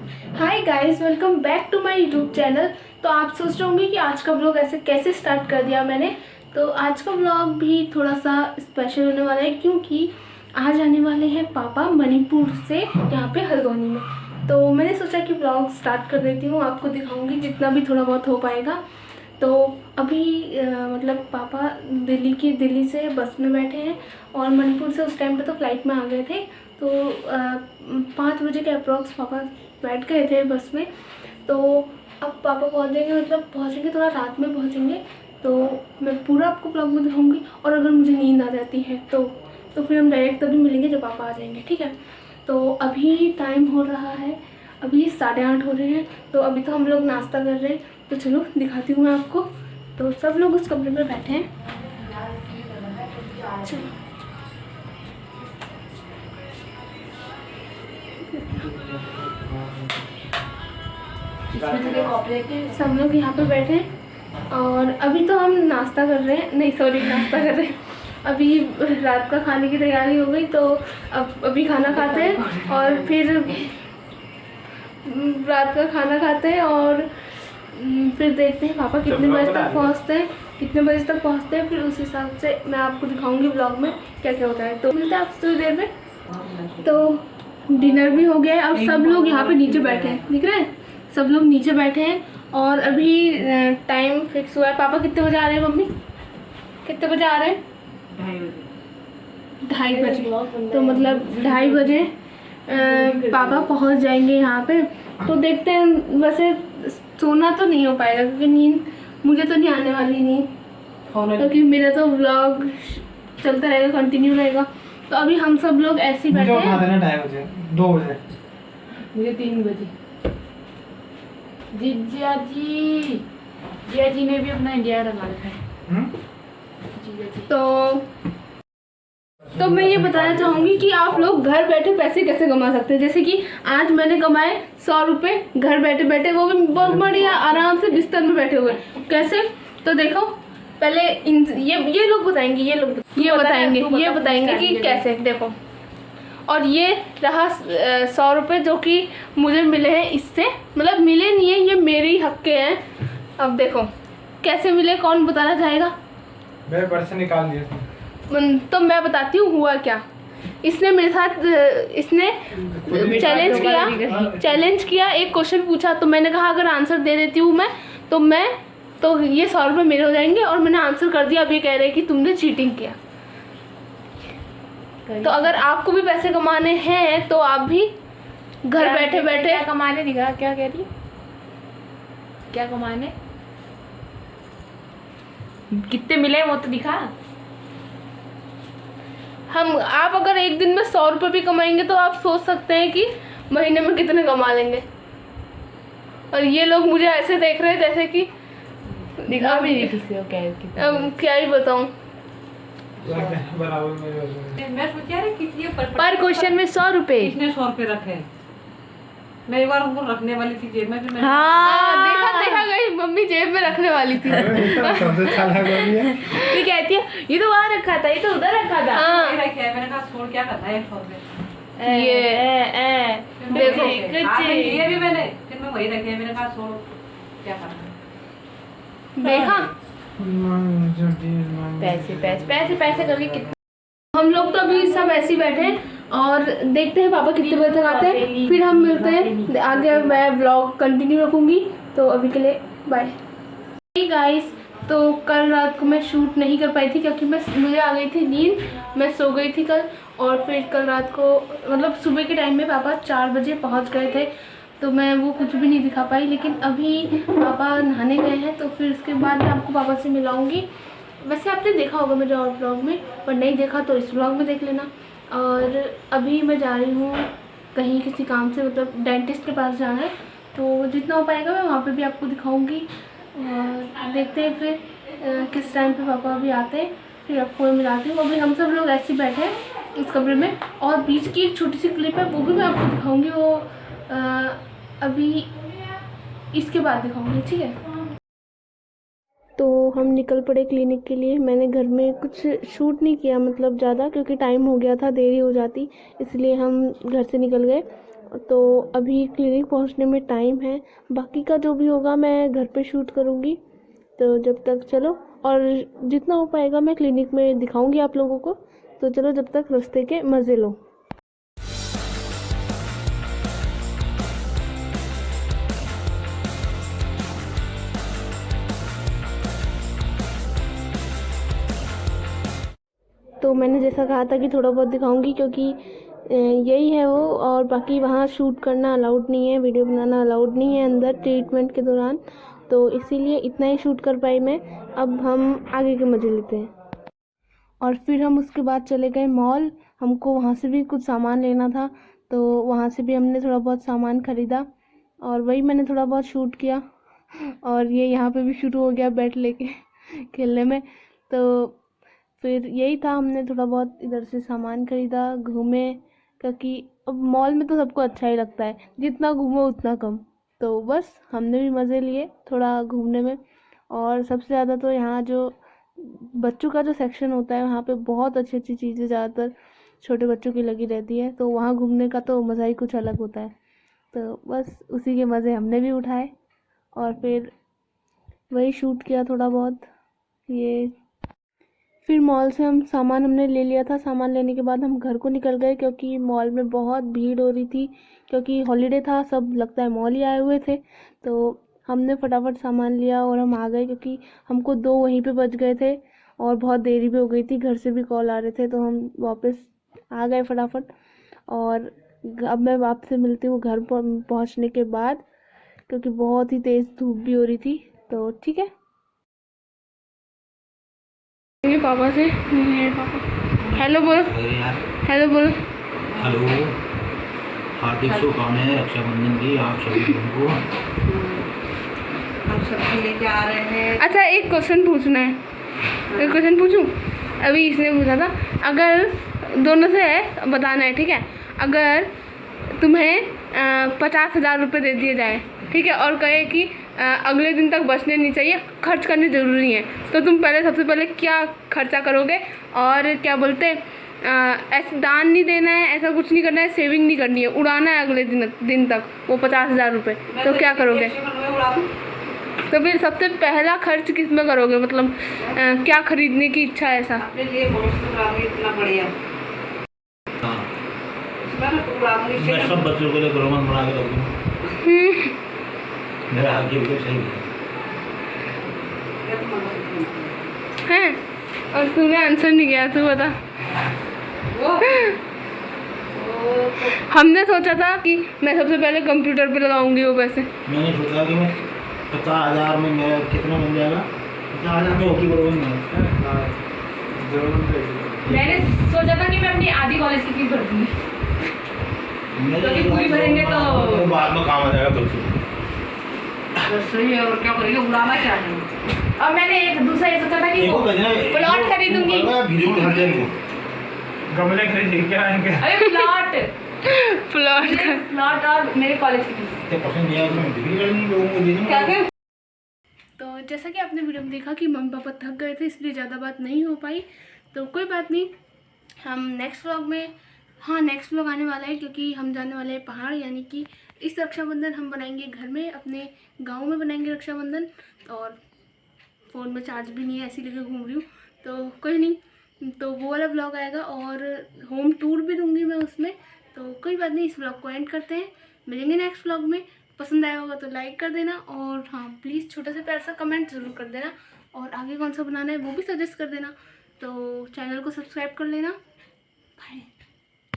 Hi guys, welcome back to my YouTube channel. तो आप सोच रहे होंगे कि आज का व्लॉग ऐसे कैसे स्टार्ट कर दिया मैंने। तो आज का व्लॉग भी थोड़ा सा स्पेशल होने वाला है क्योंकि आज आने वाले हैं पापा मणिपुर से यहाँ पे हल्द्वानी में। तो मैंने सोचा कि व्लॉग स्टार्ट कर देती हूँ, आपको दिखाऊंगी जितना भी थोड़ा बहुत हो पाएगा। तो अभी मतलब पापा दिल्ली से बस में बैठे हैं और मणिपुर से उस टाइम पे तो फ्लाइट में आ गए थे। तो 5 बजे के अप्रॉक्स पापा बैठ गए थे बस में। तो अब पापा पहुंचेंगे, मतलब पहुंचेंगे थोड़ा रात में पहुंचेंगे। तो मैं पूरा आपको ब्लॉग में दिखाऊंगी और अगर मुझे नींद आ जाती है तो फिर हम डायरेक्ट तभी मिलेंगे जब पापा आ जाएंगे, ठीक है। तो अभी टाइम हो रहा है, अभी 8:30 हो रहे हैं। तो अभी तो हम लोग नाश्ता कर रहे हैं, तो चलो दिखाती हूँ मैं आपको। तो सब लोग उस कमरे में बैठे हैं, चलो। सब लोग यहाँ पे बैठे हैं और अभी तो हम नाश्ता कर रहे हैं, नहीं सॉरी नाश्ता कर रहे हैं। अभी रात का खाने की तैयारी हो गई, तो अब अभी खाना खाते हैं और फिर रात का खाना खाते हैं और फिर देखते हैं पापा कितने बजे तक पहुँचते हैं, फिर उस हिसाब से मैं आपको दिखाऊंगी ब्लॉग में क्या क्या होता है। तो मिलते हैं आपसे थोड़ी देर में। तो डिनर भी हो गया है, अब सब लोग यहाँ पे नीचे बैठे हैं, दिख रहे हैं, सब लोग नीचे बैठे हैं। और अभी टाइम फिक्स हुआ है। पापा कितने बजे आ रहे हैं, मम्मी कितने बजे आ रहे हैं? 2:30 बजे। तो मतलब 2:30 बजे पापा पहुंच जाएंगे यहाँ पे। तो देखते हैं, वैसे सोना तो नहीं हो पाएगा क्योंकि नींद मुझे तो नहीं आने वाली नींद, क्योंकि मेरा तो व्लॉग चलता रहेगा, कंटिन्यू रहेगा। तो अभी हम सब लोग ऐसे ही बैठे हैं। 2:30 बजे 2 बजे मुझे 3 बजे। जिया जी ने भी अपना इंडिया लगा रखा है। तो मैं ये बताना चाहूँगी कि आप लोग घर बैठे पैसे कैसे कमा सकते हैं। जैसे कि आज मैंने कमाए 100 रुपये घर बैठे बैठे, वो भी बहुत बढ़िया आराम से बिस्तर में बैठे हुए। कैसे? तो देखो, पहले ये लोग बताएंगे, ये बताएंगे कि कैसे। देखो, और ये रहा 100 रुपये जो कि मुझे मिले हैं इससे, मतलब मिले नहीं है, ये मेरे ही हक के हैं। अब देखो कैसे मिले, कौन बताना चाहेगा? मेरे पर्स से निकाल दिया। तो मैं बताती हूँ हुआ क्या। इसने मेरे साथ चैलेंज किया, एक क्वेश्चन पूछा, तो मैंने कहा अगर आंसर दे देती हूँ मैं तो ये 100 रुपये मेरे हो जाएंगे, और मैंने आंसर कर दिया। अब ये कह रहे हैं कि तुमने चीटिंग किया। तो अगर आपको भी पैसे कमाने हैं तो आप भी घर बैठे बैठे क्या कमाने दिखा, क्या कह रही, क्या कमाने, कितने मिले वो तो दिखा। आप अगर एक दिन में 100 रुपये भी कमाएंगे तो आप सोच सकते हैं कि महीने में कितने कमा लेंगे। और ये लोग मुझे ऐसे देख रहे हैं जैसे कि दिखा भी नहीं किसी को, क्या ही बताऊं। मैं सोच रही किसी पर क्वेश्चन में 100 रुपये, किसने 100 रुपये रखे? मैं एक बार उनको रखने वाली थी जेब में, फिर मैंने देखा गई, मम्मी जेब में रखने वाली थी। ये कहती है ये तो वहाँ रखा था, ये तो उधर रखा था। वही रखे है। मैंने कहा छोड़, क्या करना है 100 रुपये। ये देखो, ये भी मैंने, फिर मैं वही रखे, मैंने कहा छोड़, क्या करना है। देखा, पैसे करके कितने। हम लोग तो अभी सब ऐसे ही बैठे हैं और देखते हैं पापा कितने बजे तक आते हैं, फिर हम मिलते हैं आगे। मैं व्लॉग कंटिन्यू रखूंगी, तो अभी के लिए बाय। हे गाइस, तो कल रात को मैं शूट नहीं कर पाई थी क्योंकि मुझे आ गई थी नींद, मैं सो गई थी कल। और फिर कल रात को मतलब सुबह के टाइम में पापा 4 बजे पहुंच गए थे, तो मैं वो कुछ भी नहीं दिखा पाई। लेकिन अभी पापा नहाने गए हैं, तो फिर उसके बाद मैं आपको पापा से मिलाऊंगी। वैसे आपने देखा होगा मेरे और व्लॉग में, पर नहीं देखा तो इस व्लॉग में देख लेना। और अभी मैं जा रही हूँ कहीं किसी काम से, मतलब डेंटिस्ट के पास जाना है, तो जितना हो पाएगा मैं वहाँ पे भी आपको दिखाऊंगी। और देखते हैं फिर किस टाइम पे पापा अभी आते हैं, फिर आपको मैं मिलाती हूँ। अभी हम सब लोग ऐसे बैठे हैं इस कमरे में, और बीच की एक छोटी सी क्लिप है, वो भी मैं आपको दिखाऊँगी। वो अभी इसके बाद दिखाऊँगी, ठीक है। तो हम निकल पड़े क्लिनिक के लिए। मैंने घर में कुछ शूट नहीं किया, मतलब ज़्यादा, क्योंकि टाइम हो गया था, देरी हो जाती, इसलिए हम घर से निकल गए। तो अभी क्लिनिक पहुंचने में टाइम है, बाकी का जो भी होगा मैं घर पे शूट करूँगी। तो जब तक चलो, और जितना हो पाएगा मैं क्लिनिक में दिखाऊंगी आप लोगों को। तो चलो जब तक रास्ते के मज़े लो। तो मैंने जैसा कहा था कि थोड़ा बहुत दिखाऊंगी, क्योंकि यही है वो, और बाकी वहाँ शूट करना अलाउड नहीं है, वीडियो बनाना अलाउड नहीं है अंदर ट्रीटमेंट के दौरान। तो इसीलिए इतना ही शूट कर पाई मैं। अब हम आगे के मज़े लेते हैं। और फिर हम उसके बाद चले गए मॉल। हमको वहाँ से भी कुछ सामान लेना था, तो वहाँ से भी हमने थोड़ा बहुत सामान ख़रीदा और वही मैंने थोड़ा बहुत शूट किया। और ये यहाँ पे भी शुरू हो गया बैट लेके खेलने में। तो फिर यही था, हमने थोड़ा बहुत इधर से सामान ख़रीदा, घूमे, क्योंकि अब मॉल में तो सबको अच्छा ही लगता है, जितना घूमो उतना कम। तो बस हमने भी मज़े लिए थोड़ा घूमने में। और सबसे ज़्यादा तो यहाँ जो बच्चों का जो सेक्शन होता है, वहाँ पे बहुत अच्छी अच्छी चीज़ें ज़्यादातर छोटे बच्चों की लगी रहती है। तो वहाँ घूमने का तो मज़ा ही कुछ अलग होता है। तो बस उसी के मज़े हमने भी उठाए और फिर वही शूट किया थोड़ा बहुत। ये फिर मॉल से हमने ले लिया था। सामान लेने के बाद हम घर को निकल गए, क्योंकि मॉल में बहुत भीड़ हो रही थी, क्योंकि हॉलीडे था, सब लगता है मॉल ही आए हुए थे। तो हमने फटाफट सामान लिया और हम आ गए, क्योंकि हमको 2 वहीं पे बज गए थे और बहुत देरी भी हो गई थी, घर से भी कॉल आ रहे थे। तो हम वापस आ गए फटाफट। और अब मैं आपसे मिलती हूँ घर पहुँचने के बाद, क्योंकि बहुत ही तेज़ धूप भी हो रही थी। तो ठीक है, पापा से पापा हेलो बोलो, हेलो बोलो। हेलो, हार्दिक शुभकामनाएं रक्षाबंधन की आप सभी लोगों को। हम सब्जी लेके आ रहे हैं। अच्छा, एक क्वेश्चन पूछना है। एक क्वेश्चन पूछूं? अभी इसने पूछा था, अगर दोनों से है बताना है, ठीक है? अगर तुम्हें 50,000 रुपये दे दिए जाए, ठीक है, और कहे कि अगले दिन तक बचने नहीं चाहिए, खर्च करनी ज़रूरी है, तो तुम सबसे पहले क्या खर्चा करोगे? और क्या बोलते हैं, ऐसे दान नहीं देना है, ऐसा कुछ नहीं करना है, सेविंग नहीं करनी है, उड़ाना है अगले दिन तक वो 50,000 रुपये, तो क्या करोगे? तो फिर सबसे पहला खर्च किस में करोगे? मतलब क्या खरीदने की इच्छा है ऐसा? अपने लिए इतना बढ़िया मैं सब बच्चों के लिए रोमन बना के रखूँ। मेरा आगे भी सही है। और तूने आंसर नहीं किया, तू बता। हमने सोचा था कि मैं सबसे पहले कंप्यूटर पे लगाऊंगी वो पैसे। मैंने सोचा कि मैं 50,000 में मेरा कितना मिल जाएगा, 50,000 में होगी बरोबर नहीं। मैंने सोचा था कि मैं अपनी आधी कॉलेज की फीस भर दूंगी, क्योंकि पूरी भरेंगे तो बाद में काम आ जाएगा। तो सही है, और क्या करेंगे, उड़ाना क्या है। और मैंने एक दूसरा ये सोचा था कि प्लॉट खरीदूंगी। गमले खरीद क्या आएंगे? अरे प्लॉट प्लॉट और मेरे कॉलेज की फीस। तो जैसा कि आपने वीडियो में देखा कि मम्मी पापा थक गए थे, इसलिए ज़्यादा बात नहीं हो पाई। तो कोई बात नहीं, हम नेक्स्ट व्लॉग में, नेक्स्ट व्लॉग आने वाला है, क्योंकि हम जाने वाले हैं पहाड़, यानी कि इस रक्षाबंधन हम बनाएंगे घर में, अपने गांव में बनाएंगे रक्षाबंधन। और फ़ोन में चार्ज भी नहीं है, ऐसे लेके घूम रही हूँ, तो कोई नहीं, तो वो वाला व्लॉग आएगा और होम टूर भी दूँगी मैं उसमें। तो कोई बात नहीं, इस व्लॉग को एंड करते हैं, मिलेंगे नेक्स्ट व्लॉग में। पसंद आया होगा तो लाइक कर देना, और हाँ प्लीज़ छोटा सा प्यार सा कमेंट ज़रूर कर देना, और आगे कौन सा बनाना है वो भी सजेस्ट कर देना। तो चैनल को सब्सक्राइब कर लेना। बाय।